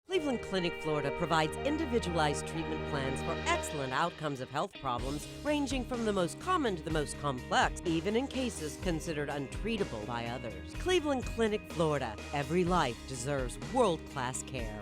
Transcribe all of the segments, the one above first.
Cleveland Clinic, Florida provides individualized treatment plans for excellent outcomes of health problems ranging from the most common to the most complex, even in cases considered untreatable by others. Cleveland Clinic, Florida. Every life deserves world-class care.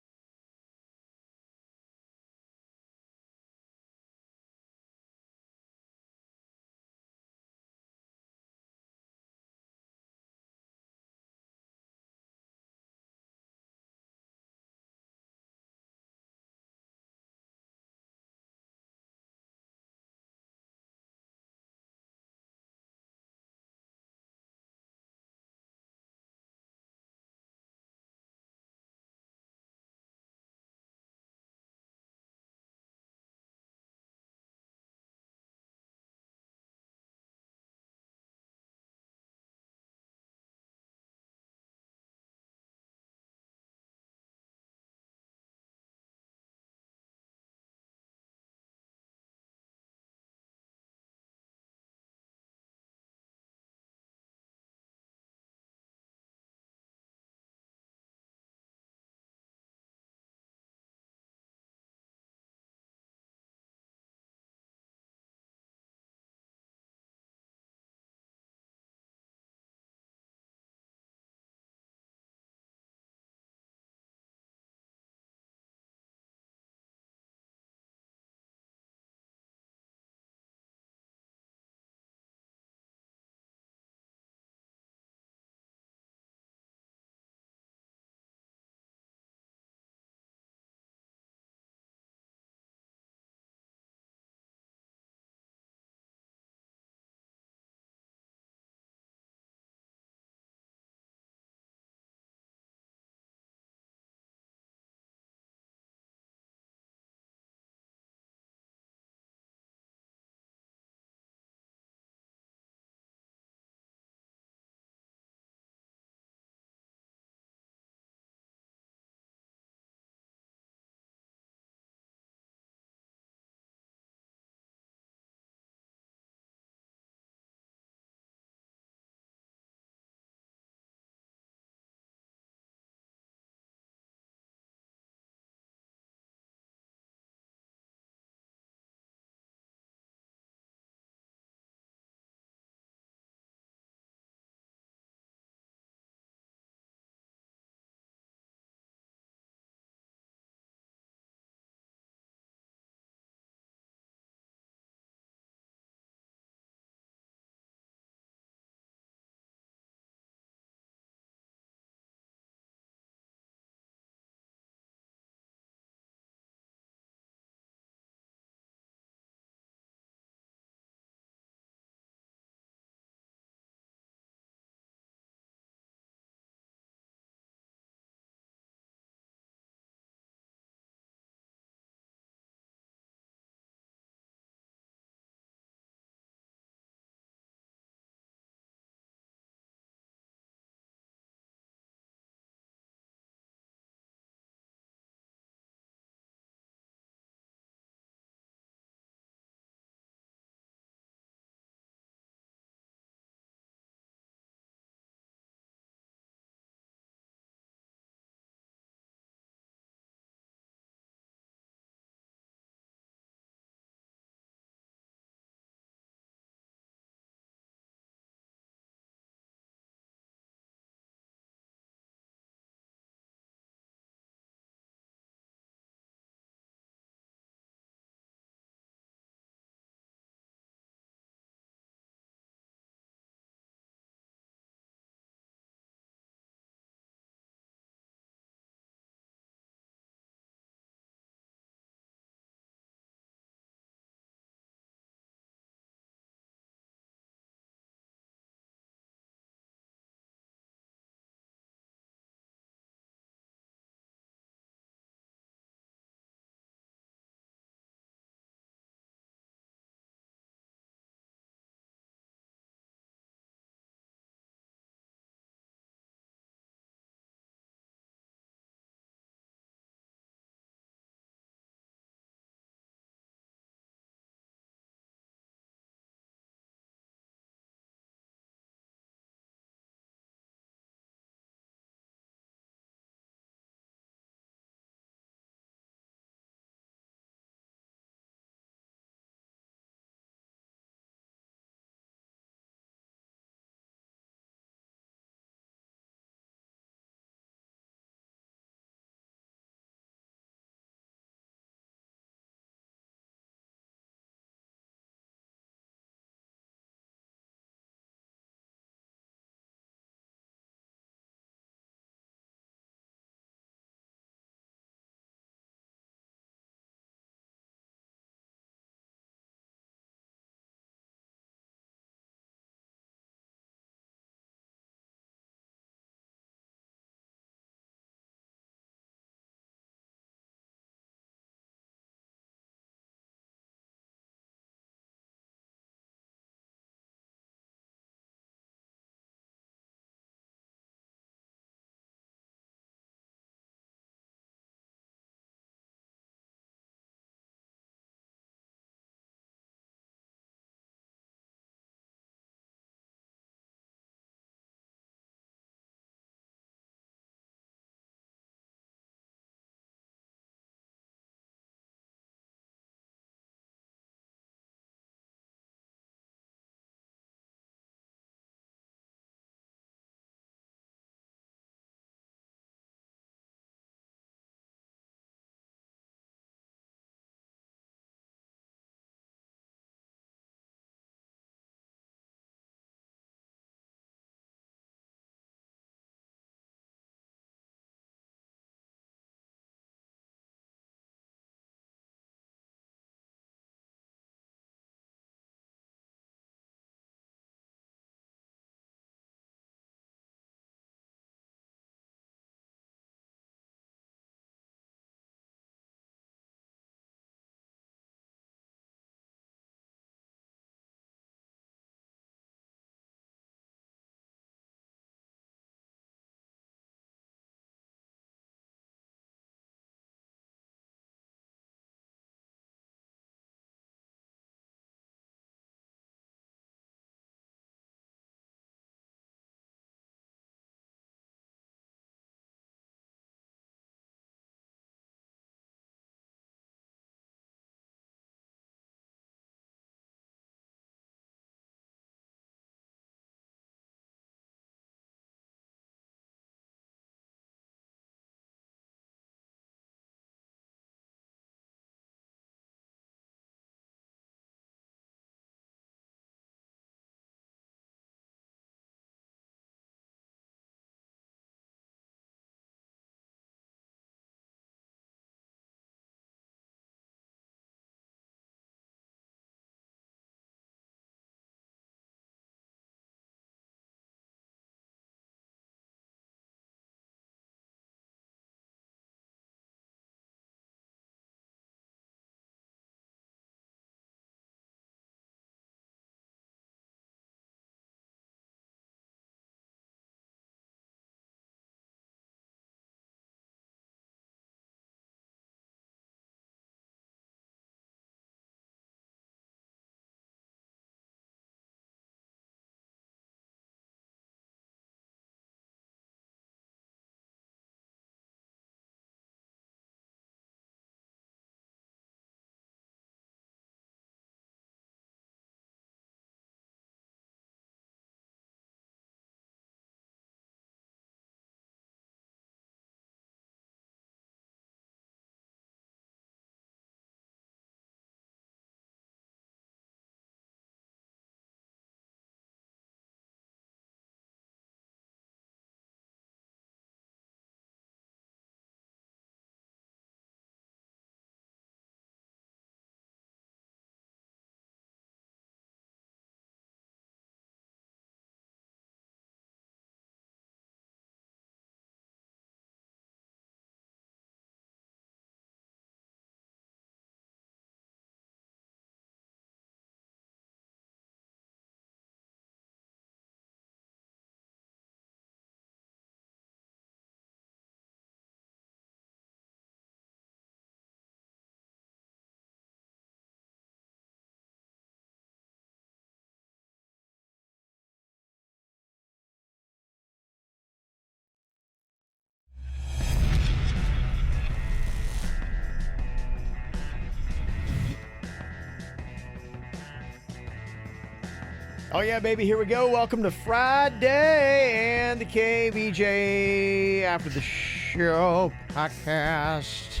Oh, yeah, baby. Here we go. Welcome to Friday and the KVJ After the Show podcast.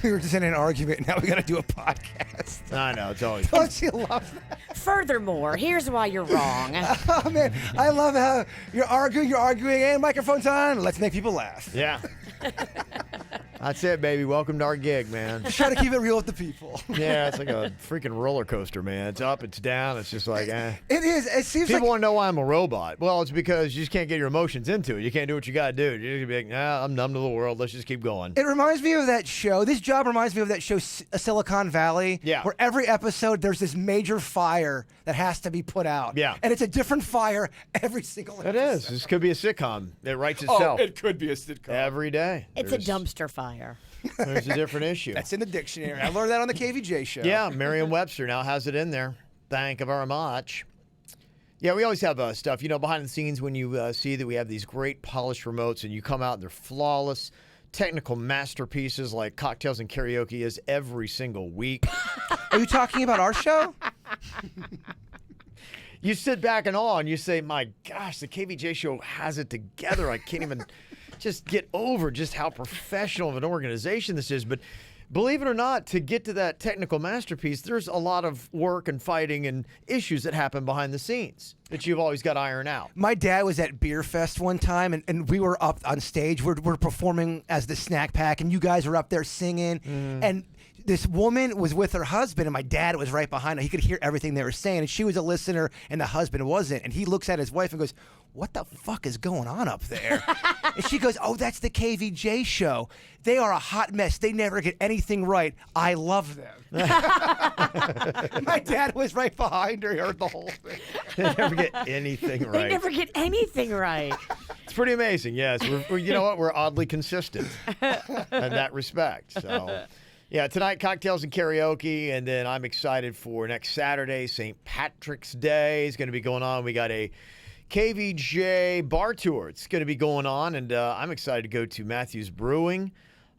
We were just in an argument. Now we got to do a podcast. I know. It's always Don't you love that? Furthermore, here's why you're wrong. Oh, man. I love how you're arguing, and microphone's on. Let's make people laugh. Yeah. That's it, baby. Welcome to our gig, man. Just try to keep it real with the people. Yeah, it's like a freaking roller coaster, man. It's up, it's down. It's just like, eh. It is. It seems People like... want to know why I'm a robot. Well, it's because you just can't get your emotions into it. You can't do what you got to do. You're just going to be like, nah, I'm numb to the world. Let's just keep going. It reminds me of that show. This job reminds me of that show, Silicon Valley. Yeah. Where every episode there's this major fire that has to be put out. Yeah. And it's a different fire every single episode. It is. This could be a sitcom. It writes itself. Oh, it could be a sitcom. Every day. It's a dumpster fire. There's a different issue. That's in the dictionary. I learned that on the KVJ show. Yeah, Merriam-Webster now has it in there. Thank you very much. Yeah, we always have stuff, behind the scenes when you see that we have these great polished remotes and you come out and they're flawless, technical masterpieces like Cocktails and Karaoke is every single week. Are you talking about our show? You sit back in awe and you say, my gosh, the KVJ show has it together. I can't even just get over just how professional of an organization this is. But believe it or not, to get to that technical masterpiece, there's a lot of work and fighting and issues that happen behind the scenes that you've always got to iron out. My dad was at Beer Fest one time, and we were up on stage. We're performing as the Snack Pack, and you guys were up there singing. And this woman was with her husband, and my dad was right behind her. He could hear everything they were saying, and she was a listener, and the husband wasn't. And he looks at his wife and goes, "What the fuck is going on up there?" And she goes, "Oh, that's the KVJ show. They are a hot mess. They never get anything right. I love them." My dad was right behind her. He heard the whole thing. They never get anything right. They never get anything right. It's pretty amazing, yes. You know what? We're oddly consistent in that respect. So, yeah, tonight, Cocktails and Karaoke, and then I'm excited for next Saturday, St. Patrick's Day is going to be going on. We got a KVJ bar tour. It's going to be going on, and I'm excited to go to Matthews Brewing.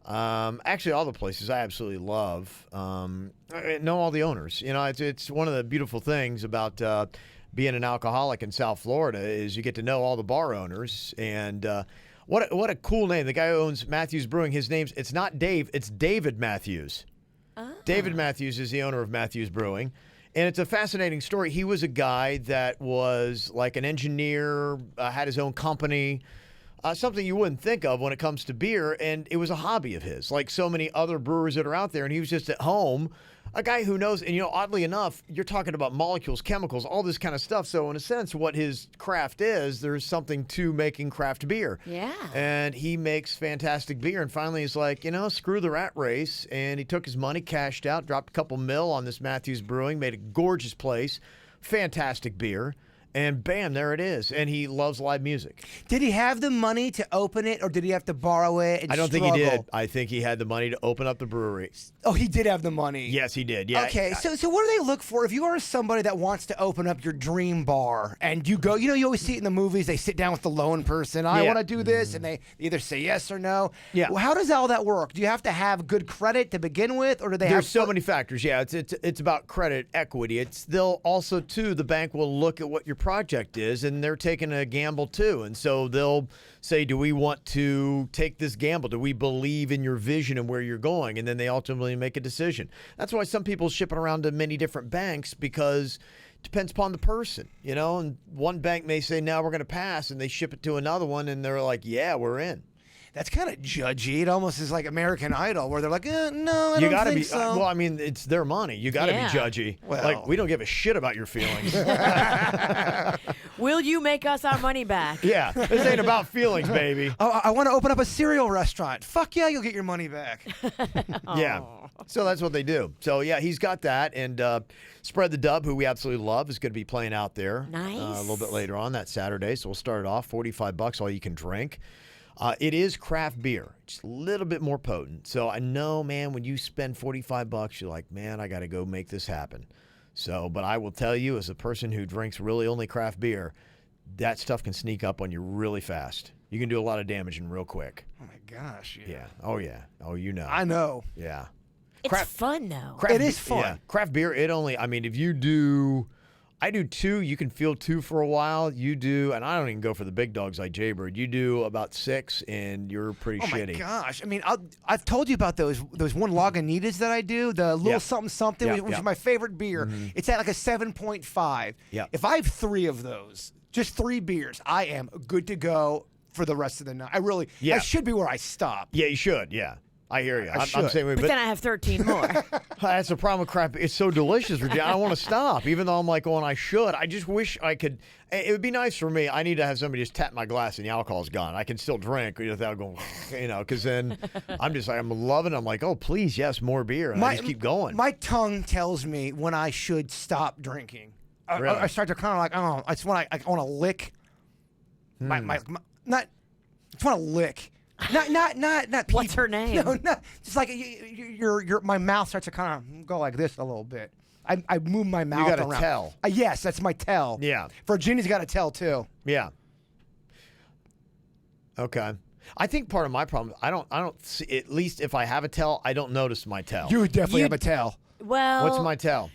Actually, all the places I absolutely love. I know all the owners. It's one of the beautiful things about being an alcoholic in South Florida is you get to know all the bar owners. And what a cool name. The guy who owns Matthews Brewing, it's not Dave, it's David Matthews. Oh. David Matthews is the owner of Matthews Brewing. And it's a fascinating story. He was a guy that was like an engineer, had his own company, something you wouldn't think of when it comes to beer. And it was a hobby of his, like so many other brewers that are out there. And he was just at home, a guy who knows. And, oddly enough, you're talking about molecules, chemicals, all this kind of stuff. So in a sense, what his craft is, there's something to making craft beer. Yeah. And he makes fantastic beer. And finally, he's like, screw the rat race. And he took his money, cashed out, dropped a couple mil on this Matthews Brewing, made a gorgeous place, fantastic beer. And bam, there it is. And he loves live music. Did he have the money to open it, or did he have to borrow it and I don't struggle? think he did. I think he had the money to open up the brewery. Oh, he did have the money. Yes, he did. Yeah. Okay, so what do they look for if you are somebody that wants to open up your dream bar and you go, you always see it in the movies, they sit down with the lone person, I want to do this, and they either say yes or no. Yeah. Well, how does all that work? Do you have to have good credit to begin with, or do they There's so many factors. Yeah, it's about credit equity. They'll also, too, the bank will look at what your project is, and they're taking a gamble, too. And so they'll say, do we want to take this gamble? Do we believe in your vision and where you're going? And then they ultimately make a decision. That's why some people ship it around to many different banks, because it depends upon the person, and one bank may say, no, we're going to pass, and they ship it to another one, and they're like, yeah, we're in. That's kind of judgy. It almost is like American Idol, where they're like, no, I don't think so. Well, I mean, it's their money. You got to be judgy. Well, like, we don't give a shit about your feelings. Will you make us our money back? Yeah, this ain't about feelings, baby. Oh, I want to open up a cereal restaurant. Fuck yeah, you'll get your money back. Yeah. So that's what they do. So, yeah, he's got that. And Spread the Dub, who we absolutely love, is going to be playing out there Nice. A little bit later on that Saturday. So we'll start it off, $45, all you can drink. It is craft beer, just a little bit more potent. So I know, man, when you spend $45, you're like, man, I got to go make this happen. So, but I will tell you, as a person who drinks really only craft beer, that stuff can sneak up on you really fast. You can do a lot of damage in real quick. Oh, my gosh. Yeah. Oh, yeah. Oh, you know. I know. Yeah. It's fun, though. It is fun. Yeah. Craft beer, if you do I do 2. You can feel 2 for a while. You do, and I don't even go for the big dogs like Jaybird. You do about 6, and you're pretty shitty. Oh my gosh! I mean, I've told you about those one Lagunitas that I do, the little something, which is my favorite beer. It's at like a 7.5. Yeah. If I have 3 of those, just 3 beers, I am good to go for the rest of the night. I should be where I stop. Yeah, you should. Yeah. I hear you. I'm should. saying, But then I have 13 more. that's the problem with crap. It's so delicious, Virginia. I don't want to stop, even though I'm like, I should. I just wish I could. It would be nice for me. I need to have somebody just tap my glass and the alcohol's gone. I can still drink without going, because then I'm just like, I'm loving it. I'm like, oh, please, yes, more beer. And I just keep going. My tongue tells me when I should stop drinking. Really? I start to kind of like, oh, I just want to lick. I just want to lick. Not What's people. her name? No, not just like my mouth starts to kind of go like this a little bit. I move my mouth gotta around. tell. Yes, that's my tell. Yeah. Virginia's got to tell too. Yeah. Okay. I think part of my problem, I don't see, at least if I have a tell, I don't notice my tell. You definitely have a tell. Well, What's my tell?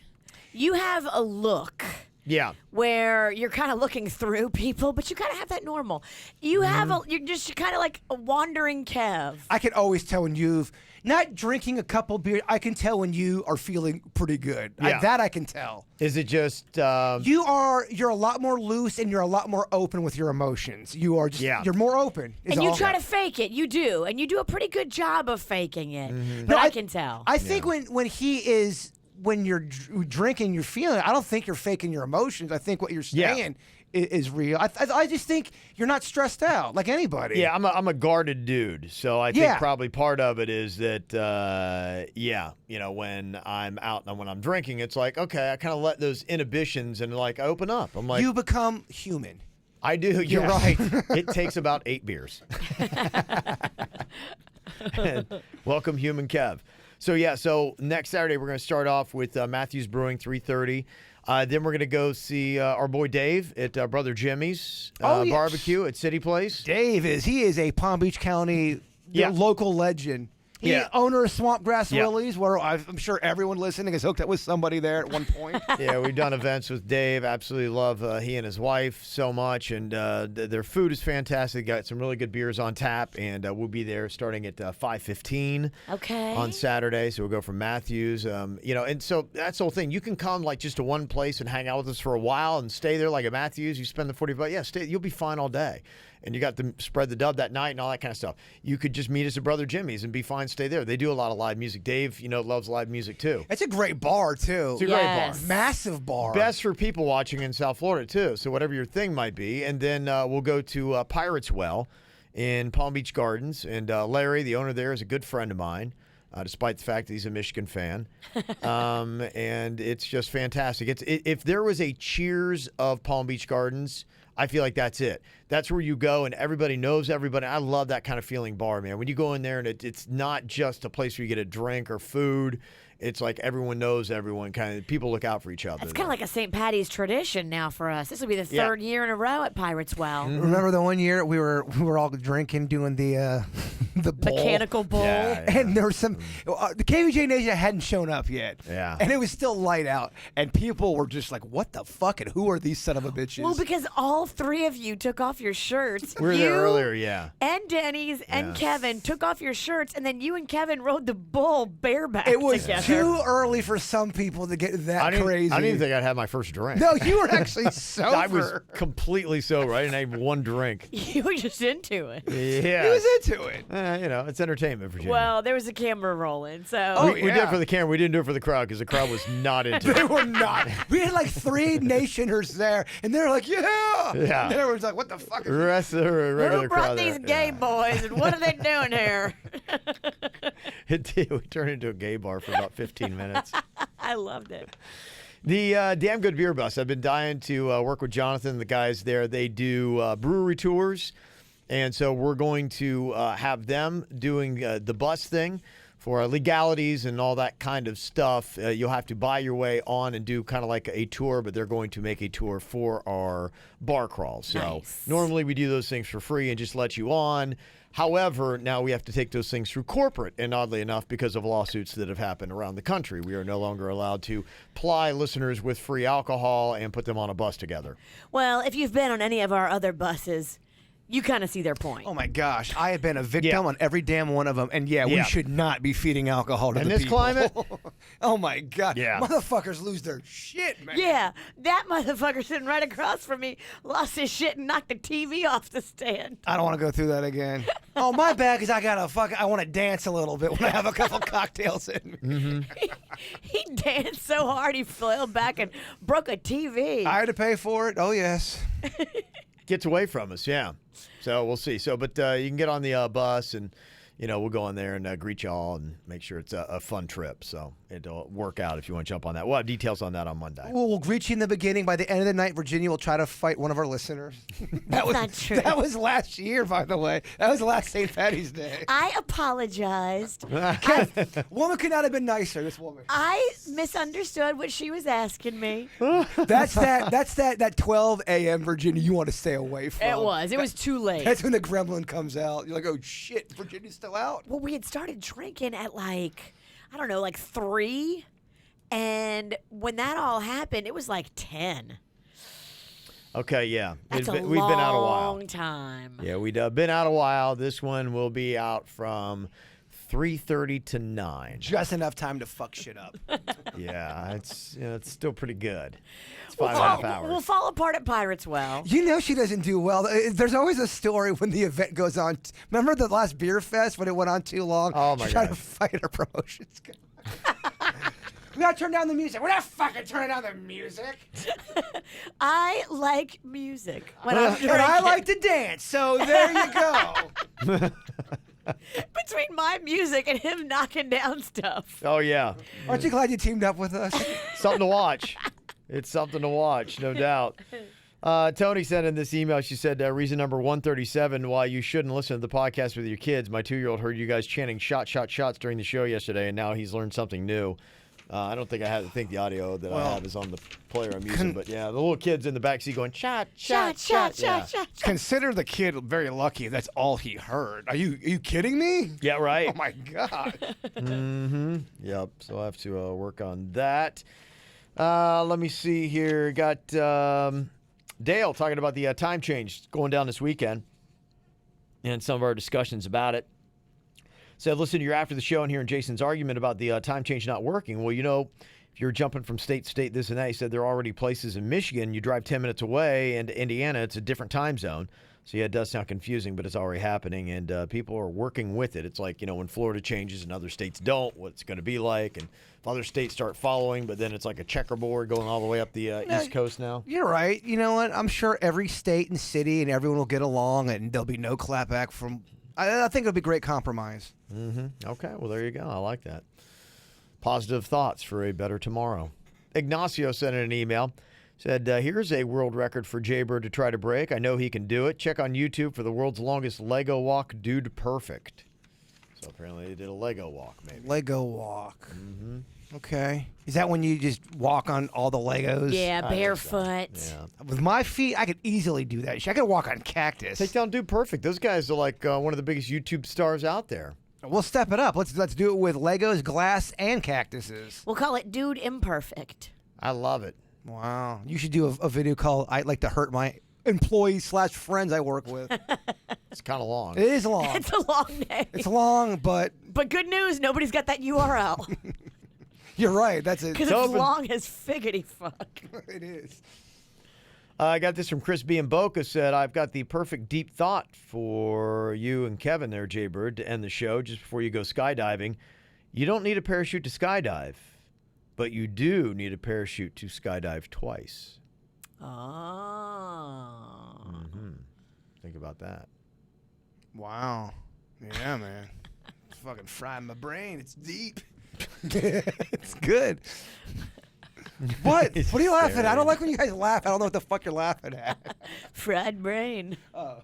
you have a look Yeah. where you're kind of looking through people, but you kind of have that normal. You have you're just kind of like a wandering Kev. I can always tell when you've not drinking a couple beers. I can tell when you are feeling pretty good. Yeah. That I can tell. Is it just You're a lot more loose and you're a lot more open with your emotions. You are just you're more open. And you try to fake it. You do. And you do a pretty good job of faking it. But I can tell. I think when you're drinking, you're feeling it. I don't think you're faking your emotions. I think what you're saying is real. I just think you're not stressed out like anybody. Yeah, I'm a guarded dude, so I think probably part of it is that when I'm out and when I'm drinking, it's like, okay, I kind of let those inhibitions and like I open up. I'm like, you become human. I do. You're right. It takes about 8 beers. Welcome, Human Kev. So next Saturday we're going to start off with Matthews Brewing, 3:30. Then we're going to go see our boy Dave at Brother Jimmy's barbecue at City Place. Dave is a Palm Beach County local legend. He's owner of Swampgrass Willie's, where I'm sure everyone listening is hooked up with somebody there at one point. Yeah, we've done events with Dave. Absolutely love he and his wife so much, and their food is fantastic. Got some really good beers on tap, and we'll be there starting at 5:15 on Saturday. So we'll go from Matthews, and so that's the whole thing. You can come like just to one place and hang out with us for a while and stay there like at Matthews. You spend the $40, stay. You'll be fine all day. And you got to spread the dub that night and all that kind of stuff. You could just meet us at Brother Jimmy's and be fine, stay there. They do a lot of live music. Dave, loves live music too. It's a great bar too. It's a great bar. Massive bar. Best for people watching in South Florida too. So whatever your thing might be. And then we'll go to Pirates Well in Palm Beach Gardens. And Larry, the owner there, is a good friend of mine. Despite the fact that he's a Michigan fan. And it's just fantastic. If there was a Cheers of Palm Beach Gardens, I feel like that's it. That's where you go and everybody knows everybody. I love that kind of feeling bar, man. When you go in there and it's not just a place where you get a drink or food. It's like everyone knows everyone. Kind of people look out for each other. It's kind of like a St. Patty's tradition now for us. This will be the third year in a row at Pirates Well. Mm-hmm. Remember the one year we were all drinking, doing the bowl. Mechanical bowl. And there was some the KVJ Nation hadn't shown up yet. Yeah. And it was still light out, and people were just like, "What the fuck? And who are these son of a bitches?" Well, because all 3 of you took off your shirts. We were there earlier, And Denny's and Kevin took off your shirts, and then you and Kevin rode the bull bareback. It was together. too early for some people to get that crazy. I didn't even think I'd had my first drink. No, you were actually sober. I was completely sober. I didn't have one drink. You were just into it. Yeah. He was into it. It's entertainment, Virginia. Well, there was a camera rolling, so. We did it for the camera. We didn't do it for the crowd because the crowd was not into They it. were not. We had like 3 nationers there, and they were like, "Yeah." Yeah. And everyone's like, "What the fuck?" The rest of the regular Who brought crowd these there. gay boys, and what are they doing here? It did. We turned into a gay bar for about 15 minutes. I loved it. The Damn Good Beer Bus. I've been dying to work with Jonathan and the guys there. They do brewery tours, and so we're going to have them doing the bus thing for legalities and all that kind of stuff, you'll have to buy your way on and do kind of like a tour, but they're going to make a tour for our bar crawl. So Nice. normally we do those things for free and just let you on. However, now we have to take those things through corporate, and oddly enough, because of lawsuits that have happened around the country, we are no longer allowed to ply listeners with free alcohol and put them on a bus together. Well, if you've been on any of our other buses, you kind of see their point. Oh my gosh, I have been a victim Yeah. on every damn one of them, and we Yeah. should not be feeding alcohol to In the this people. climate? Oh my god, Yeah. motherfuckers lose their shit, man. Yeah, that motherfucker sitting right across from me lost his shit and knocked the TV off the stand. I don't want to go through that again. Oh, my bad, because I want to dance a little bit when I have a couple cocktails in me. He danced so hard he fell back and broke a TV. I had to pay for it. Oh yes. Gets away from us, yeah. So we'll see. So, but you can get on the bus, and we'll go on there and greet y'all and make sure it's a fun trip. So it'll work out if you want to jump on that. We'll have details on that on Monday. We'll greet you in the beginning. By the end of the night, Virginia will try to fight one of our listeners. That's not true. That was last year, by the way. That was last St. Patty's Day. I apologized. Woman could not have been nicer. This woman. I misunderstood what she was asking me. That's that 12 a.m. Virginia you want to stay away from. It was too late. That's when the gremlin comes out. You're like, oh shit, Virginia's still out. Well, we had started drinking at like 3, and when that all happened, it was like 10. Okay, yeah. That's We've a been out a while. long time. Yeah, we've been out a while. This one will be out from 3:30 to 9. Just enough time to fuck shit up. Yeah, it's still pretty good. It's We'll 5.5 fall, hours. we'll fall apart at Pirates Well. You know she doesn't do well. There's always a story when the event goes on. Remember the last beer fest when it went on too long? Oh, my She tried to gosh. fight her promotions guy. We gotta turn down the music. We're not fucking turning down the music. I like music when I'm And drinking. I like to dance. So there you go. Between my music and him knocking down stuff. Oh, yeah. Aren't you glad you teamed up with us? Something to watch. It's something to watch, no doubt. Tony sent in this email. She said, reason number 137 why you shouldn't listen to the podcast with your kids. My 2-year-old heard you guys chanting shot, shot, shots during the show yesterday, and now he's learned something new. I don't think I think the audio that I have is on the player I'm using, but yeah, the little kid's in the backseat going, shot, Shot, shot, shot, yeah. shot, shot. Consider the kid very lucky if that's all he heard. Are you kidding me? Yeah, right. Oh my god. Yep, so I'll have to work on that. Let me see here. Got Dale talking about the time change going down this weekend and some of our discussions about it. Said, listen, you're after the show and hearing Jason's argument about the time change not working. Well, if you're jumping from state to state, this and that, he said there are already places in Michigan. You drive 10 minutes away into Indiana. It's a different time zone. So, yeah, it does sound confusing, but it's already happening, and people are working with it. It's like, when Florida changes and other states don't, what it's going to be like. And if other states start following, but then it's like a checkerboard going all the way up the East Coast now. You're right. You know what? I'm sure every state and city and everyone will get along, and there'll be no clapback from. I think it'll be great compromise. Okay, well, there you go. I like that. Positive thoughts for a better tomorrow. Ignacio sent in an email. Said, here's a world record for Jaybird to try to break. I know he can do it. Check on YouTube for the world's longest Lego walk, Dude Perfect. So apparently they did a Lego walk, maybe. Lego walk. Okay. Is that when you just walk on all the Legos? Yeah, I think so. barefoot. Yeah. With my feet, I could easily do that. I could walk on cactus. Take down Dude Perfect. Those guys are like one of the biggest YouTube stars out there. We'll step it up. Let's do it with Legos, glass, and cactuses. We'll call it Dude Imperfect. I love it. Wow. You should do a video called "I Like to Hurt My Employees/Friends I Work With." It's kind of long. It is long. It's a long name. It's long, but But good news, nobody's got that URL. you're right. That's it. Because it's open. long as figgity fuck. It is. I got this from Chris B. and Boca. Said, I've got the perfect deep thought for you and Kevin there, Jaybird, to end the show just before you go skydiving. You don't need a parachute to skydive, but you do need a parachute to skydive twice. Oh. Think about that. Wow. Yeah, man. It's fucking frying my brain. It's deep. It's good. What? It's What are you laughing at? I don't very- like when you guys laugh. I don't know what the fuck you're laughing at. Fried brain. Oh.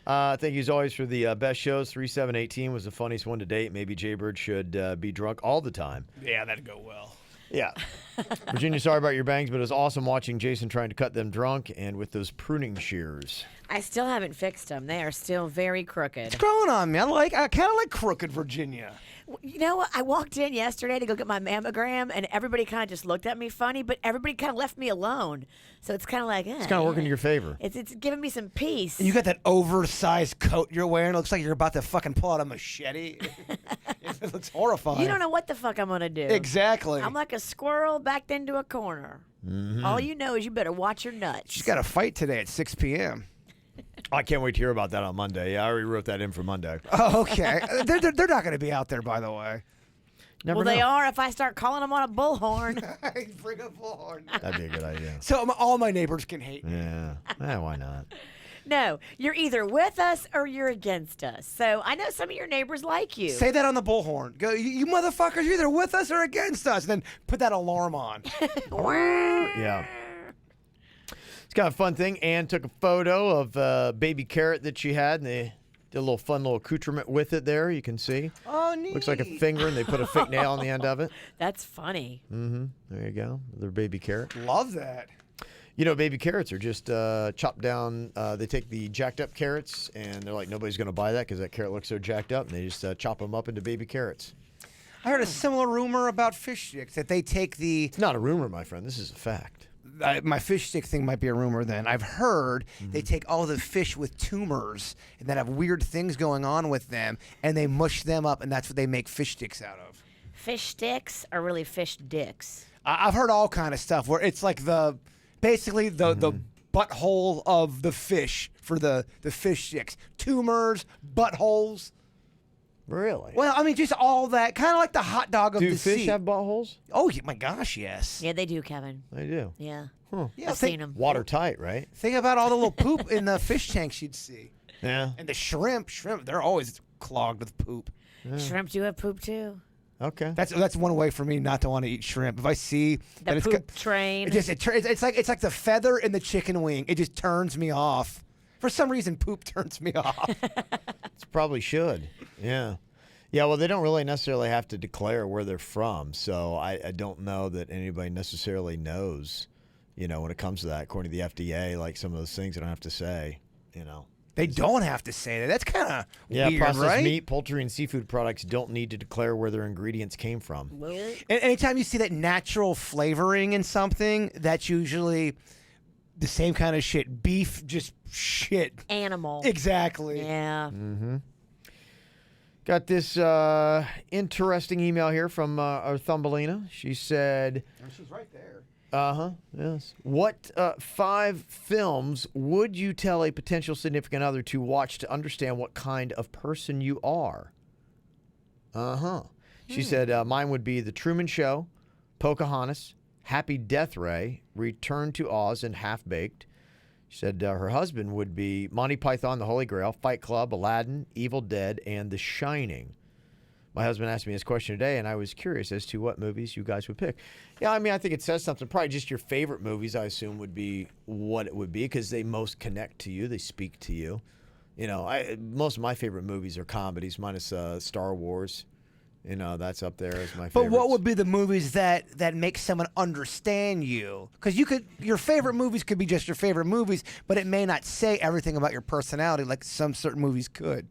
Thank you as always for the best shows. 3718 was the funniest one to date. Maybe Jaybird should be drunk all the time. Yeah, that'd go well. Yeah. Virginia, sorry about your bangs, but it was awesome watching Jason trying to cut them drunk and with those pruning shears. I still haven't fixed them. They are still very crooked. It's growing on me. I kind of like crooked Virginia. You know what? I walked in yesterday to go get my mammogram, and everybody kind of just looked at me funny, but everybody kind of left me alone. So it's kind of like, It's kind of working to your favor. It's giving me some peace. And you got that oversized coat you're wearing. It looks like you're about to fucking pull out a machete. It looks horrifying. You don't know what the fuck I'm gonna do. Exactly. I'm like a squirrel backed into a corner. All you know is you better watch your nuts. She's got a fight today at 6 p.m. I can't wait to hear about that on Monday. Yeah, I already wrote that in for Monday. Oh, okay. They're not going to be out there, by the way. Never Well, know. they are if I start calling them on a bullhorn. Bring a bullhorn. That'd be a good idea. So all my neighbors can hate me. Yeah. Why not? No, you're either with us or you're against us. So I know some of your neighbors like you. Say that on the bullhorn. Go, you motherfuckers, you're either with us or against us. And then put that alarm on. Yeah. It's kind of a fun thing. Ann took a photo of baby carrot that she had, and they did a little fun little accoutrement with it there. You can see. Oh, neat. Looks like a finger, and they put a fake nail on the end of it. That's funny. There you go. Their baby carrot. Love that. You know, baby carrots are just chopped down. They take the jacked up carrots, and they're like, nobody's going to buy that because that carrot looks so jacked up, and they just chop them up into baby carrots. I heard a similar rumor about fish sticks, that they take the... It's not a rumor, my friend. This is a fact. my fish stick thing might be a rumor then. I've heard they take all the fish with tumors and that have weird things going on with them, and they mush them up, and that's what they make fish sticks out of. Fish sticks are really fish dicks. I've heard all kind of stuff where it's like basically the butthole of the fish for the fish sticks. Tumors, buttholes. Really? Well, I mean, just all that. Kind of like the hot dog of Do the fish sea. have buttholes? Oh, my gosh, yes. Yeah, they do, Kevin. They do. Yeah. Yeah, I've seen them. Watertight, right? Think about all the little poop in the fish tanks you'd see. Yeah. And the shrimp, they're always clogged with poop. Shrimp do have poop too. Okay. That's one way for me not to want to eat shrimp. If I see that The it's poop train. it's like the feather in the chicken wing. It just turns me off. For some reason, poop turns me off. It probably should. Yeah. Yeah, well, they don't really necessarily have to declare where they're from, so I don't know that anybody necessarily knows, when it comes to that. According to the FDA, like some of those things they don't have to say, They don't have to say that. That's kind of weird, processed right? meat, poultry, and seafood products don't need to declare where their ingredients came from. And anytime you see that natural flavoring in something, that's usually the same kind of shit. Beef, just shit. Animal. Exactly. Yeah. Got this interesting email here from our Thumbelina. She said, She's right there. yes. What 5 films would you tell a potential significant other to watch to understand what kind of person you are? She said, mine would be The Truman Show, Pocahontas, Happy Death Ray, Return to Oz, and Half Baked. She said her husband would be Monty Python, The Holy Grail, Fight Club, Aladdin, Evil Dead, and The Shining. My husband asked me this question today, and I was curious as to what movies you guys would pick. Yeah, I mean, I think it says something. Probably just your favorite movies, I assume, would be what it would be because they most connect to you. They speak to you. Most of my favorite movies are comedies, minus Star Wars. That's up there as my favorite. But what would be the movies that make someone understand you? Because your favorite movies could be just your favorite movies, but it may not say everything about your personality like some certain movies could.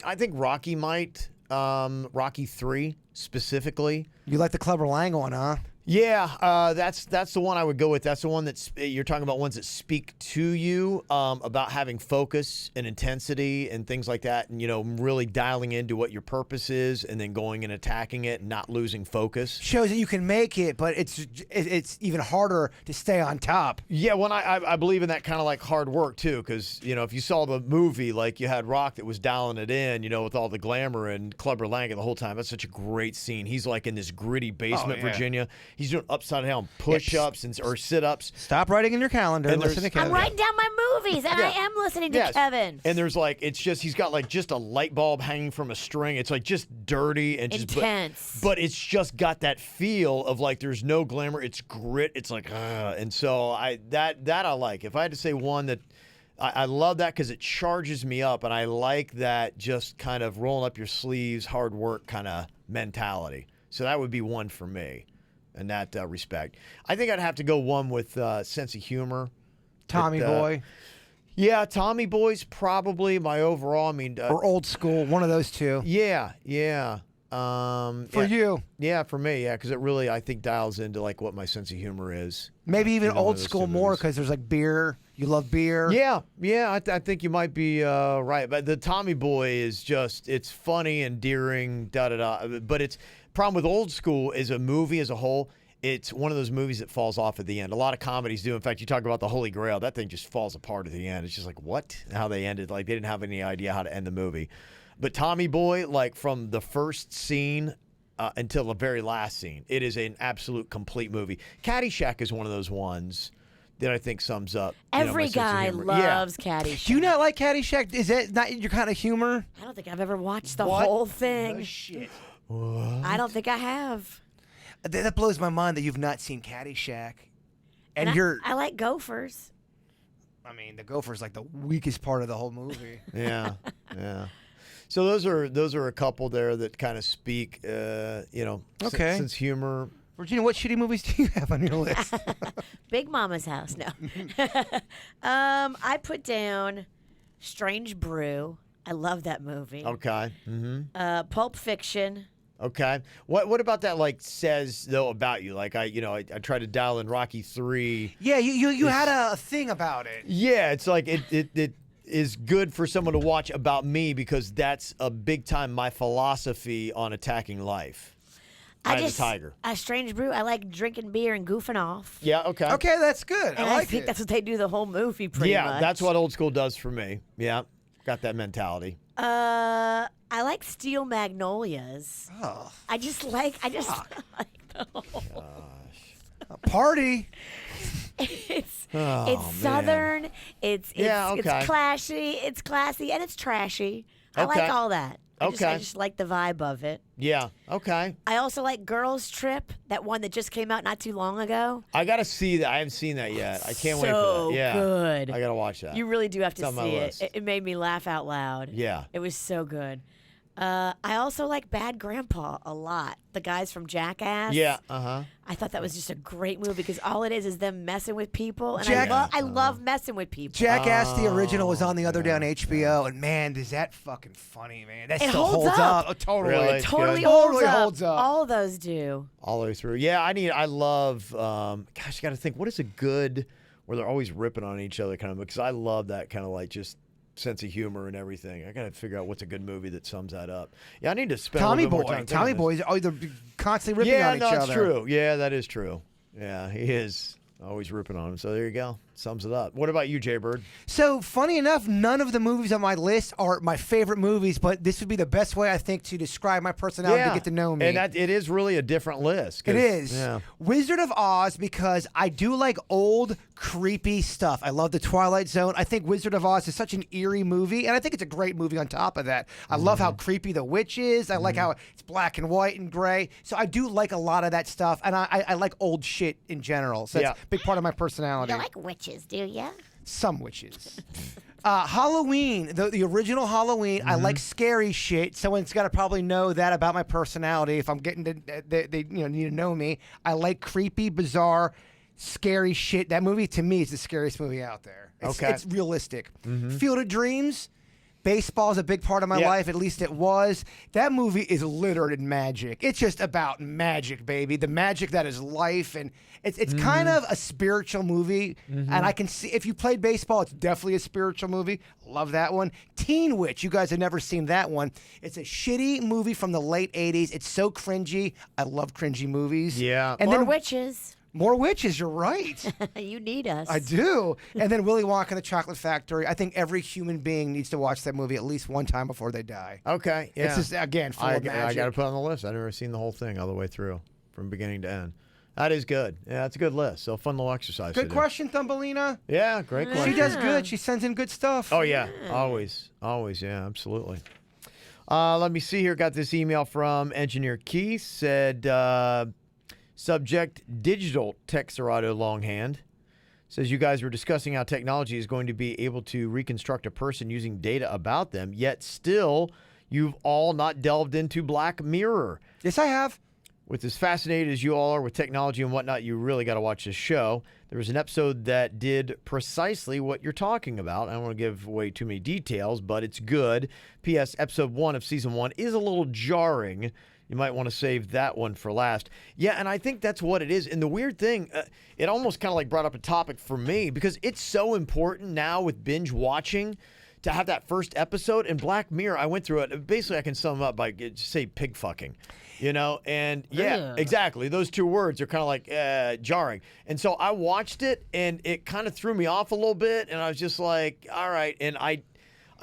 I think Rocky might. Rocky 3 specifically. You like the Clubber Lang one, huh? Yeah, that's the one I would go with. That's the one you're talking about, ones that speak to you about having focus and intensity and things like that, and really dialing into what your purpose is, and then going and attacking it, and not losing focus. Shows that you can make it, but it's even harder to stay on top. Yeah, well, I believe in that kind of like hard work too, because if you saw the movie, like you had Rock that was dialing it in, with all the glamour and Clubber Lang the whole time. That's such a great scene. He's like in this gritty basement, Virginia. He's doing upside down push-ups or sit-ups. Stop writing in your calendar and listen to Kevin. I'm writing down my movies, and I am listening to Kevin. And there's he's got just a light bulb hanging from a string. It's just dirty and just intense. But it's just got that feel of there's no glamour. It's grit. It's and so I like. If I had to say one that I love that because it charges me up, and I like that just kind of rolling up your sleeves, hard work kind of mentality. So that would be one for me in that respect. I think I'd have to go one with sense of humor. Tommy Boy. Yeah, Tommy Boy's probably my overall. I mean, Or Old School, one of those two. Yeah. For you. Yeah, for me, yeah, because it really, I think, dials into like what my sense of humor is. Maybe even Either one of Old those School two more movies. because there's like beer. You love beer. Yeah, I think you might be right. But the Tommy Boy is just, it's funny, endearing, da-da-da. But it's, problem with Old School is a movie as a whole, it's one of those movies that falls off at the end. A lot of comedies do. In fact, you talk about the Holy Grail, that thing just falls apart at the end. It's just like, what? How they ended. Like, they didn't have any idea how to end the movie. But Tommy Boy, like from the first scene until the very last scene, it is an absolute complete movie. Caddyshack is one of those ones that I think sums up. Every my sense of guy humor. loves Caddyshack. Do you not like Caddyshack? Is that not your kind of humor? I don't think I've ever watched the What whole thing. the shit. I don't think I have. That blows my mind that you've not seen Caddyshack. And I- you're, I like Gophers. I mean, the gopher's like the weakest part of the whole movie. Yeah. So those are a couple there that kind of speak, Okay. sense humor. Regina, what shitty movies do you have on your list? Big Mama's House. No. I put down Strange Brew. I love that movie. Okay. Pulp Fiction. Okay. What about that? Like says though about you? Like I tried to dial in Rocky 3. Yeah, you had a thing about it. Yeah, it's like it is good for someone to watch about me because that's a big time my philosophy on attacking life. I am a tiger. Strange Brew. I like drinking beer and goofing off. Yeah. Okay. Okay, that's good. And I like think it. that's what they do the whole movie pretty much. Yeah, that's what Old School does for me. Yeah, got that mentality. I like Steel Magnolias. Oh, I just like the whole. party. It's Oh, it's man. southern. It's Yeah, okay. it's clashy. It's classy and it's trashy. I Okay. like all that. I Okay. just like the vibe of it. Yeah. Okay. I also like Girls Trip, that one that just came out not too long ago. I gotta see that. I haven't seen that yet. I can't wait for So that. Yeah. good. I gotta watch that. You really do have to It's on my see it. list. It made me laugh out loud. Yeah. It was so good. I also like Bad Grandpa a lot. The guys from Jackass. Yeah. Uh-huh. I thought that was just a great movie because all it is them messing with people, and Jack- I love messing with people. Jackass, the original, was on the other day on HBO, and man, is that fucking funny, man. That It still holds holds up. Oh, totally. Really? It totally Good. holds, Totally up. holds up. All of those do. All the way through. Yeah, I love gosh, I gotta think, what is a good where they're always ripping on each other kind of, because I love that kind of like just sense of humor and everything. I gotta figure out what's a good movie that sums that up. Yeah, I need to spend Tommy a little bit more Boy. time Tommy thinking Boy's either constantly this. ripping Yeah, on each no, other. it's true. Yeah, that is true. Yeah, he is always ripping on him. So there you go. Sums it up. What about you, Jay Bird? So, funny enough, none of the movies on my list are my favorite movies, but this would be the best way, I think, to describe my personality to get to know me. And that it is really a different list. 'cause- It is. Yeah. Wizard of Oz, because I do like old, creepy stuff. I love The Twilight Zone. I think Wizard of Oz is such an eerie movie, and I think it's a great movie on top of that. I love how creepy the witch is. I like how it's black and white and gray. So I do like a lot of that stuff, and I like old shit in general. So that's Yeah. a big part of my personality. You like witches, do ya? Some witches. Halloween, the original Halloween. I like scary shit. Someone's got to probably know that about my personality. If I'm getting to, they need to know me. I like creepy, bizarre, scary shit. That movie to me is the scariest movie out there. It's realistic. Field of Dreams. Baseball is a big part of my Yeah. life, at least it was. That movie is littered in magic. It's just about magic, baby. The magic that is life, and it's kind of a spiritual movie. And I can see, if you played baseball, it's definitely a spiritual movie. Love that one. Teen Witch, you guys have never seen that one. It's a shitty movie from the late 80s. It's so cringy. I love cringy movies. Yeah. And More then witches. more witches, you're right. You need us. I do. And then Willy Wonka and the Chocolate Factory. I think every human being needs to watch that movie at least one time before they die. Okay. Yeah. It's just, again, full of magic. I got to put it on the list. I've never seen the whole thing all the way through from beginning to end. That is good. Yeah, it's a good list. So fun little exercise. Good to do. question, Thumbelina. Yeah, great question. She does good. She sends in good stuff. Oh, yeah. Always. Always. Yeah, absolutely. Let me see here. Got this email from Engineer Keith. Said, subject, digital Texerado longhand. Says you guys were discussing how technology is going to be able to reconstruct a person using data about them, yet still you've all not delved into Black Mirror. Yes, I have. With as fascinated as you all are with technology and whatnot, you really got to watch this show. There was an episode that did precisely what you're talking about. I don't want to give away too many details, but it's good. P.S. Episode 1 of Season 1 is a little jarring. You might want to save that one for last. Yeah, and I think that's what it is. And the weird thing, it almost kind of like brought up a topic for me because it's so important now with binge watching to have that first episode. In Black Mirror, I went through it. Basically, I can sum up by say pig fucking, and yeah, exactly. Those two words are kind of like jarring. And so I watched it and it kind of threw me off a little bit. And I was just like, all right. And I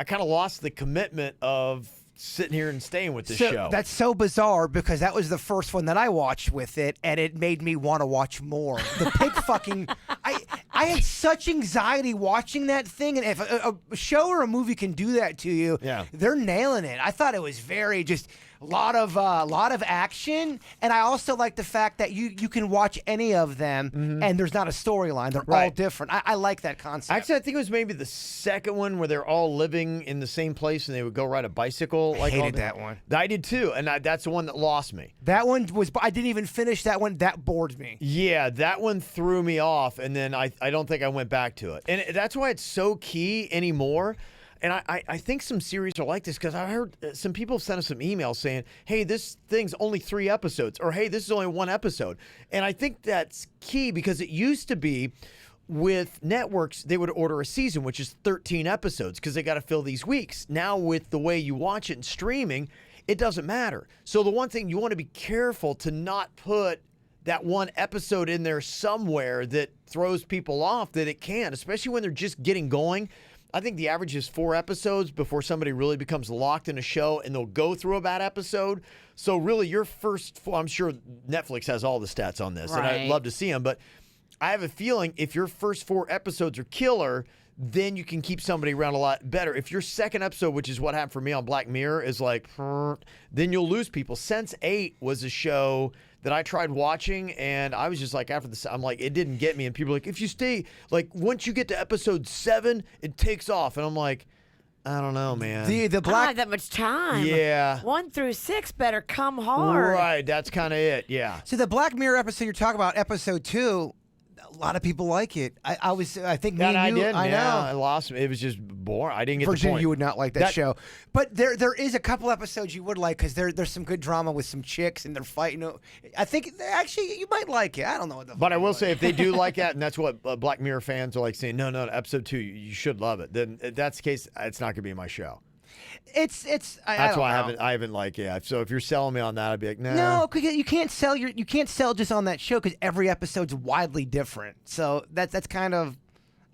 kind of lost the commitment of sitting here and staying with this show. That's so bizarre because that was the first one that I watched with it, and it made me want to watch more. The pig fucking, I had such anxiety watching that thing, and if a show or a movie can do that to you, they're nailing it. I thought it was very just a lot of action, and I also like the fact that you can watch any of them, and there's not a storyline. They're all different. I like that concept. Actually, I think it was maybe the second one where they're all living in the same place and they would go ride a bicycle. I hated that one. I did too, and that's the one that lost me. That one was. I didn't even finish that one. That bored me. Yeah, that one threw me off, and then I don't think I went back to it. And that's why it's so key anymore. And I think some series are like this because I heard some people sent us some emails saying, hey, this thing's only 3 episodes, or hey, this is only 1 episode. And I think that's key because it used to be with networks, they would order a season, which is 13 episodes because they got to fill these weeks. Now with the way you watch it in streaming, it doesn't matter. So the one thing you want to be careful to not put that 1 episode in there somewhere that throws people off that it can, especially when they're just getting going. I think the average is 4 episodes before somebody really becomes locked in a show and they'll go through a bad episode. So really your first 4, I'm sure Netflix has all the stats on this and I'd love to see them, but I have a feeling if your first 4 episodes are killer, then you can keep somebody around a lot better. If your second episode, which is what happened for me on Black Mirror, is like, then you'll lose people. Sense8 was a show that I tried watching, and I was just like, after this, I'm like, it didn't get me. And people are like, if you stay, like, once you get to episode 7, it takes off. And I'm like, I don't know, man. The I don't Black. have that much time. Yeah. 1 through 6 better come hard. Right, that's kind of it, yeah. So the Black Mirror episode you're talking about, episode 2, a lot of people like it. I think me and I you, didn't. I know. I lost. It was just boring. I didn't get the Virginia, point. you would not like that show. But there is a couple episodes you would like because there's some good drama with some chicks and they're fighting. I think actually you might like it. I don't know what the But I will say if they do like that, and that's what Black Mirror fans are like saying, no, episode 2, you should love it. Then if that's the case, it's not going to be my show. It's. That's why I haven't liked it. So if you're selling me on that, I'd be like, nah. No, because you can't sell just on that show because every episode's widely different. So that's kind of.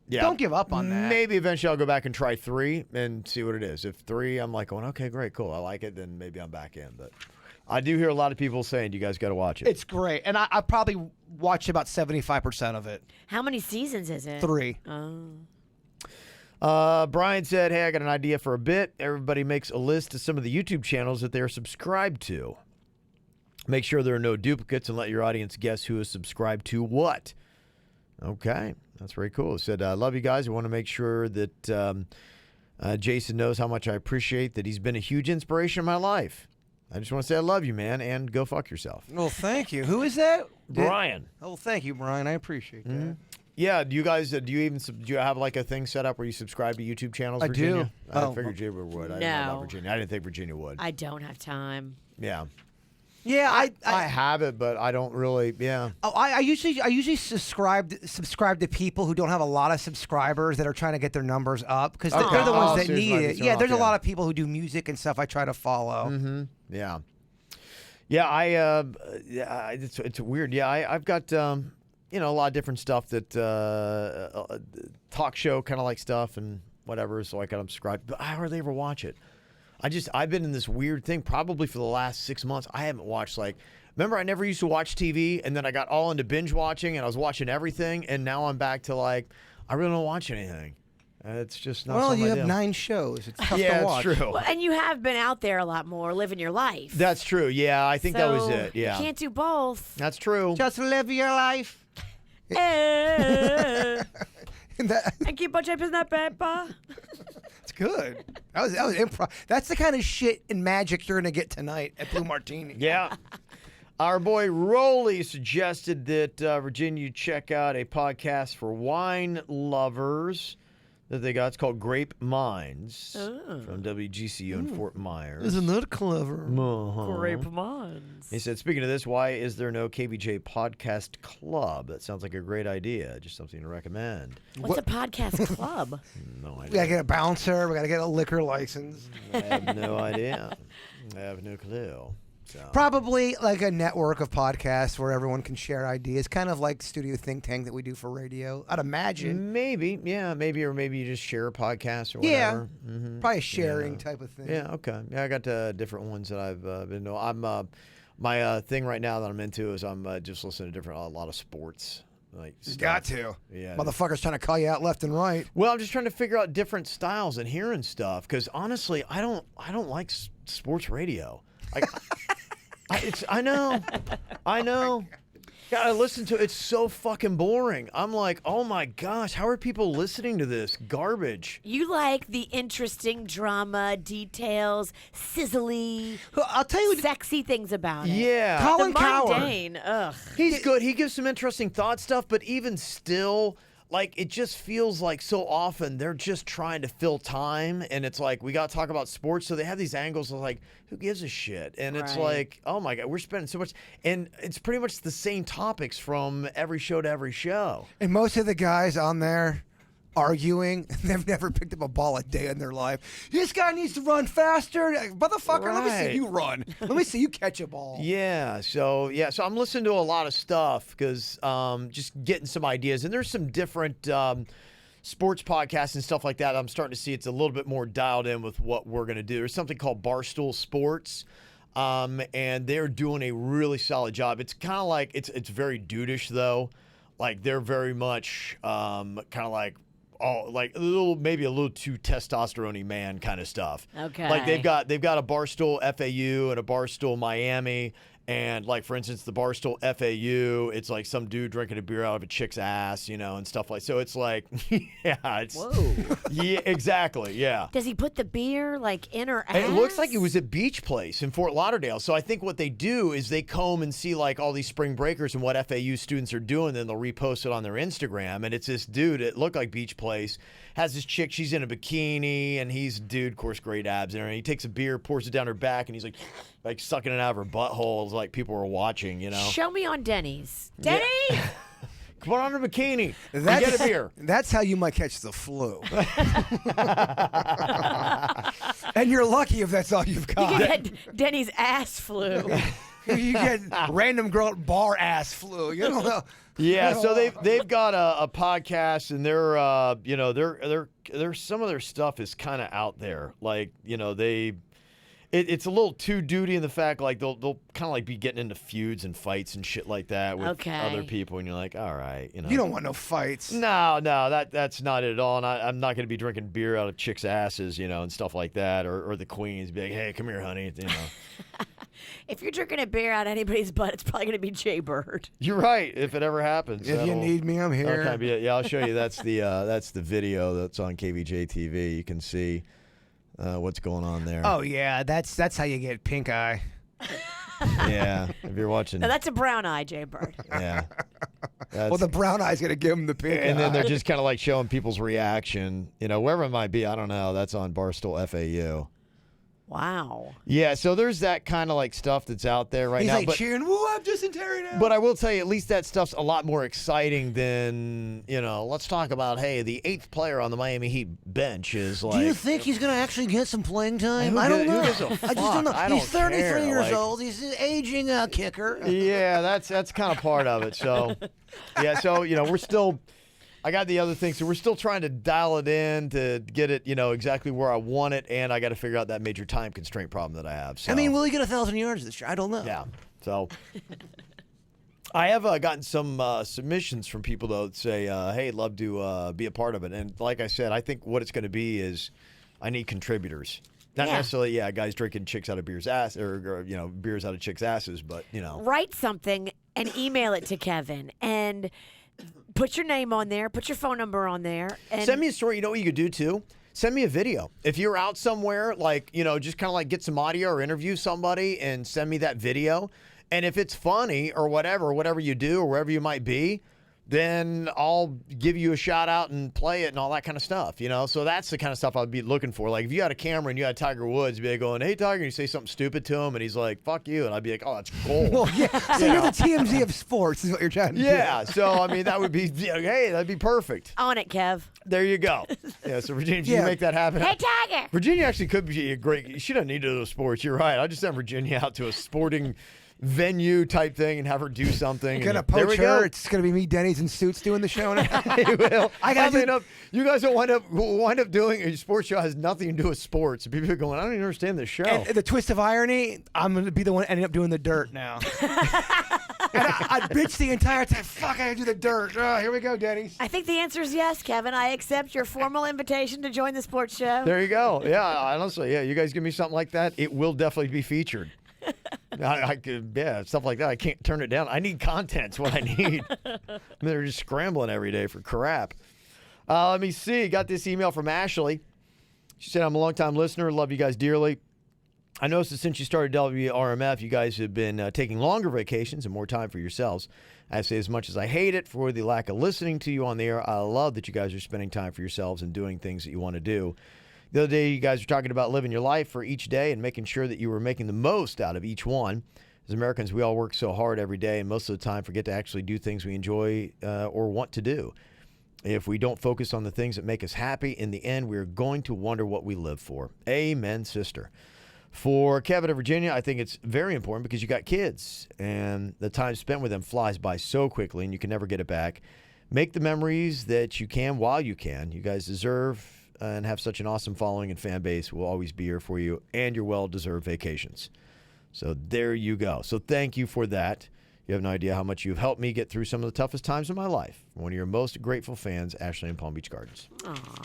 Yeah. Don't give up on that. Maybe eventually I'll go back and try 3 and see what it is. If 3, I'm like going, okay, great, cool, I like it. Then maybe I'm back in. But I do hear a lot of people saying you guys got to watch it. It's great, and I probably watched about 75% of it. How many seasons is it? 3. Oh. Brian said, hey, I got an idea for a bit. Everybody makes a list of some of the YouTube channels that they're subscribed to. Make sure there are no duplicates and let your audience guess who is subscribed to what. Okay, that's very cool. He said, I love you guys. I want to make sure that Jason knows how much I appreciate that he's been a huge inspiration in my life. I just want to say I love you, man, and go fuck yourself. Well, thank you. Who is that? Brian. Oh, thank you, Brian. I appreciate that. Yeah, do you guys, do you have like a thing set up where you subscribe to YouTube channels, I Virginia? do. I figured Jibber would. I didn't know about No. Virginia. I didn't think Virginia would. I don't have time. Yeah. Yeah, I have it, but I don't really, yeah. Oh, I usually subscribe to people who don't have a lot of subscribers that are trying to get their numbers up because they're the ones that need it. Yeah, there's a lot of people who do music and stuff I try to follow. Mm-hmm. Yeah. Yeah, it's weird. Yeah, I've got a lot of different stuff that talk show kind of like stuff and whatever, so I got them subscribed. But I hardly ever watch it. I've been in this weird thing probably for the last 6 months. I haven't watched remember I never used to watch TV and then I got all into binge watching and I was watching everything and now I'm back to I really don't watch anything. It's just not something you I have do. 9 shows. It's tough yeah, to watch. it's true. Well, and you have been out there a lot more, living your life. That's true. Yeah, I think that was it. Yeah. You can't do both. That's true. Just live your life. And And keep on shaping that paper. it's good. That was improv. That's the kind of shit and magic you're gonna get tonight at Blue Martini. Yeah. Our boy Rolly suggested that Virginia check out a podcast for wine lovers that they got. It's called Grape Minds from WGCU in Fort Myers. Isn't that clever? Grape Minds. He said, speaking of this, why is there no KVJ podcast club? That sounds like a great idea. Just something to recommend. What's a podcast club? No We idea. gotta get a bouncer. We gotta get a liquor license. I have no idea. I have no clue. So. Probably like a network of podcasts where everyone can share ideas, kind of like Studio Think Tank that we do for radio. I'd imagine. Maybe, yeah, maybe, or maybe you just share a podcast or Yeah, whatever. Mm-hmm. probably a sharing type of thing. Yeah, okay. Yeah, I got different ones that I've been doing. I'm my thing right now that I'm into is I'm just listening to a lot of sports. Like stuff. Got to. Yeah. Motherfuckers trying to call you out left and right. Well, I'm just trying to figure out different styles and hearing stuff because honestly, I don't like sports radio. I know. Gotta listen to it. It's so fucking boring. I'm like, oh my gosh, how are people listening to this garbage? You like the interesting drama, details, sizzly, I'll tell you, sexy things about it. Yeah. Colin The Cowherd. mundane, ugh. He's good. He gives some interesting thought stuff, but even still, like, it just feels like so often they're just trying to fill time, and it's like, we got to talk about sports, so they have these angles of like, who gives a shit? And it's Right. like, oh my God, we're spending so much, and it's pretty much the same topics from every show to every show. And most of the guys on there arguing, they've never picked up a ball a day in their life. This guy needs to run faster. Motherfucker, let me Right. see you run. Let me see you catch a ball. Yeah, so I'm listening to a lot of stuff because just getting some ideas, and there's some different sports podcasts and stuff like that. I'm starting to see it's a little bit more dialed in with what we're going to do. There's something called Barstool Sports, and they're doing a really solid job. It's kind of like it's very dudeish though, like they're very much kind of like. Oh, like maybe a little too testosterone-y man kind of stuff. Okay. Like they've got a Barstool FAU and a Barstool Miami, and like for instance the Barstool FAU, it's like some dude drinking a beer out of a chick's ass, and stuff like. So it's like, yeah, it's Whoa. yeah, exactly, yeah. Does he put the beer like in her ass? And it looks like it was at Beach Place in Fort Lauderdale. So I think what they do is they comb and see like all these spring breakers and what FAU students are doing. Then they'll repost it on their Instagram. And it's this dude, it looked like Beach Place, has this chick, she's in a bikini, and he's a dude, of course, great abs and everything. He takes a beer, pours it down her back, and he's like sucking it out of her butthole like people are watching, Show me on Denny's. Denny! Come on a bikini. Get a beer. That's how you might catch the flu. And you're lucky if that's all you've You got. can get Denny's ass flu. You get random girl at bar ass flu. You don't know. Yeah, so they've got a podcast, and they're some of their stuff is kind of out there. Like it's a little too duty in the fact like they'll kind of like be getting into feuds and fights and shit like that with Okay. other people, and you're like, all right, You don't want no fights. No, that's not it at all. And I'm not going to be drinking beer out of chicks' asses, and stuff like that, or the queens be like, hey, come here, honey, If you're drinking a beer out anybody's butt, it's probably going to be Jay Bird. You're right. If it ever happens, If you need me, I'm here. that'll kind of be it. Yeah, I'll show you. That's the video that's on KVJ TV. You can see what's going on there. Oh yeah, that's how you get pink eye. Yeah, if you're watching. Now that's a brown eye, Jay Bird. Yeah. Well, the brown eye's gonna give him the pink And then eye. they're just kind of like showing people's reaction, wherever it might be. I don't know. That's on Barstool FAU. Wow. Yeah, so there's that kind of like stuff that's out there right He's now. like But, cheering, "Woo, I'm dysentery now." but I will tell you, at least that stuff's a lot more exciting than, let's talk about, hey, the 8th player on the Miami Heat bench is like. do you think he's gonna actually get some playing time? Who I don't gives- know. who gives a I just don't know. fuck? I don't He's 33 care. years Like- old. He's an aging kicker. Yeah, that's kind of part of it. So, yeah, so, we're still. I got the other thing, so we're still trying to dial it in to get it, exactly where I want it, and I got to figure out that major time constraint problem that I have. So. I mean, will he get 1,000 yards this year? I don't know. Yeah. So I have gotten some submissions from people though that say, "Hey, love to be a part of it." And like I said, I think what it's going to be is I need contributors. Not Yeah. necessarily, guys drinking chicks out of beers' ass or beers out of chicks' asses, but Write something and email it to Kevin. And Put your name on there. Put your phone number on there. And Send me a story. You know what you could do too? Send me a video. If you're out somewhere, like, just kind of like get some audio or interview somebody and send me that video. And if it's funny or whatever you do or wherever you might be, then I'll give you a shout out and play it and all that kind of stuff, So that's the kind of stuff I'd be looking for. Like if you had a camera and you had Tiger Woods, you'd be like going, "Hey, Tiger," and you say something stupid to him and he's like, "Fuck you." And I'd be like, "Oh, that's gold." Well, yeah. So you're the TMZ of sports is what you're trying to do. Yeah. So, that would be, hey, that'd be perfect. on it, Kev. There you go. Yeah. So, Virginia, if you make that happen. Hey, Tiger. Virginia actually could be a great, you should have needed those sports. You're right. I'll just send Virginia out to a sporting venue type thing and have her do something. Gonna and there we poach go. her. It's gonna be me, Denny's in suits doing the show. You will. I gotta You guys will wind up doing a sports show that has nothing to do with sports. And people are going, "I don't even understand this show." And the twist of irony, I'm gonna be the one ending up doing the dirt now. And I bitch the entire time. Fuck, I gotta do the dirt. Oh, here we go, Denny's. I think the answer is yes, Kevin. I accept your formal invitation to join the sports show. There you go. Yeah, honestly, you guys give me something like that, it will definitely be featured. Stuff like that. I can't turn it down. I need content. It's what I need. They're just scrambling every day for crap. Let me see. Got this email from Ashley. She said, "I'm a longtime listener. Love you guys dearly. I noticed that since you started WRMF, you guys have been taking longer vacations and more time for yourselves. I say, as much as I hate it for the lack of listening to you on the air, I love that you guys are spending time for yourselves and doing things that you want to do. The other day, you guys were talking about living your life for each day and making sure that you were making the most out of each one. As Americans, we all work so hard every day and most of the time forget to actually do things we enjoy or want to do. If we don't focus on the things that make us happy, in the end, we're going to wonder what we live for." Amen, sister. For Kevin and Virginia, I think it's very important because you got kids and the time spent with them flies by so quickly and you can never get it back. Make the memories that you can while you can. You guys deserve and have such an awesome following and fan base. We'll always be here for you and your well-deserved vacations. So there you go. So thank you for that. You have no idea how much you've helped me get through some of the toughest times in my life. One of your most grateful fans, Ashley in Palm Beach Gardens.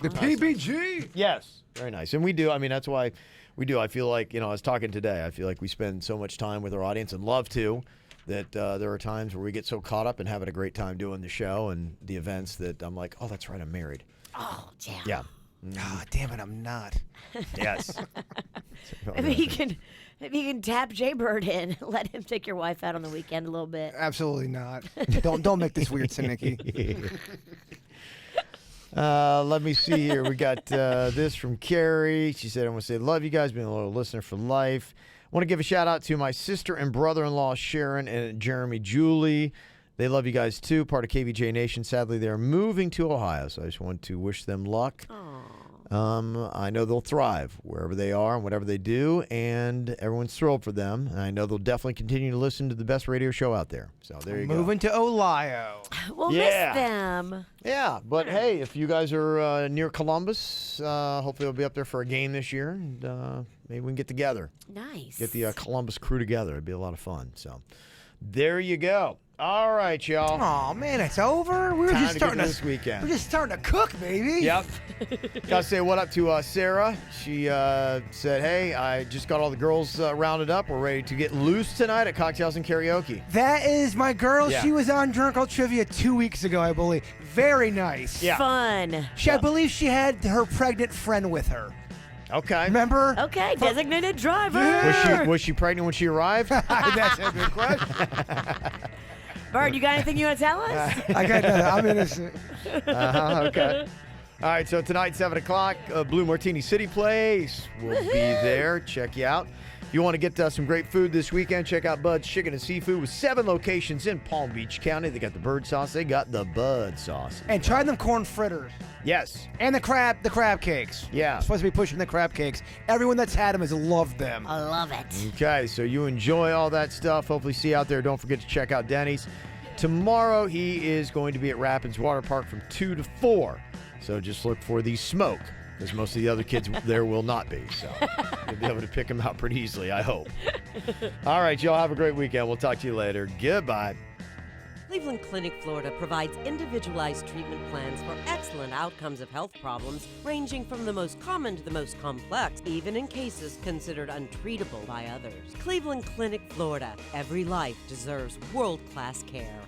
The PBG. Yes. Very nice. And we do. That's why we do. I feel like, I was talking today, I feel like we spend so much time with our audience and love to, that there are times where we get so caught up in having a great time doing the show and the events that I'm like, "Oh, that's right, I'm married." Oh, damn. Yeah. Oh, damn it, I'm not. Yes. Maybe you can tap Jaybird in. Let him take your wife out on the weekend a little bit. Absolutely not. Don't make this weird, Sinicky. Let me see here. We got this from Carrie. She said, "I want to say love you guys. Been a loyal listener for life. I want to give a shout out to my sister and brother-in-law, Sharon and Jeremy Julie. They love you guys too, part of KVJ Nation. Sadly, they're moving to Ohio, so I just want to wish them luck. I know they'll thrive wherever they are and whatever they do, and everyone's thrilled for them. And I know they'll definitely continue to listen to the best radio show out there. So there you go. Moving to Ohio. We'll miss them. Yeah, but hey, if you guys are near Columbus, hopefully we'll be up there for a game this year, and maybe we can get together. Nice. Get the Columbus crew together. It'd be a lot of fun. So there you go. All right, y'all. Oh man, it's over. We were Time just to starting get to this weekend. We're just starting to cook, baby. Yep. Gotta say what up to Sarah. She said, "Hey, I just got all the girls rounded up. We're ready to get loose tonight at Cocktails and Karaoke." That is my girl. Yeah. She was on Drunk Girl Trivia 2 weeks ago, I believe. Very nice. Yeah. Fun. I believe she had her pregnant friend with her. Okay. Remember? Okay, designated driver. Was she pregnant when she arrived? That's a good question. Bird, you got anything you want to tell us? I got nothing. I'm innocent. Okay. All right, so tonight, 7 o'clock, Blue Martini City Place. We'll be there. Check you out. If you want to get some great food this weekend, check out Bud's Chicken and Seafood with 7 locations in Palm Beach County. They got the bird sauce. They got the bud sauce. And try them corn fritters. Yes. And the crab cakes. Yeah. Supposed to be pushing the crab cakes. Everyone that's had them has loved them. I love it. Okay, so you enjoy all that stuff. Hopefully see you out there. Don't forget to check out Denny's. Tomorrow he is going to be at Rapids Water Park from 2 to 4. So just look for the smoke, because most of the other kids there will not be. So you'll be able to pick them out pretty easily, I hope. All right, y'all have a great weekend. We'll talk to you later. Goodbye. Cleveland Clinic, Florida provides individualized treatment plans for excellent outcomes of health problems ranging from the most common to the most complex, even in cases considered untreatable by others. Cleveland Clinic, Florida. Every life deserves world-class care.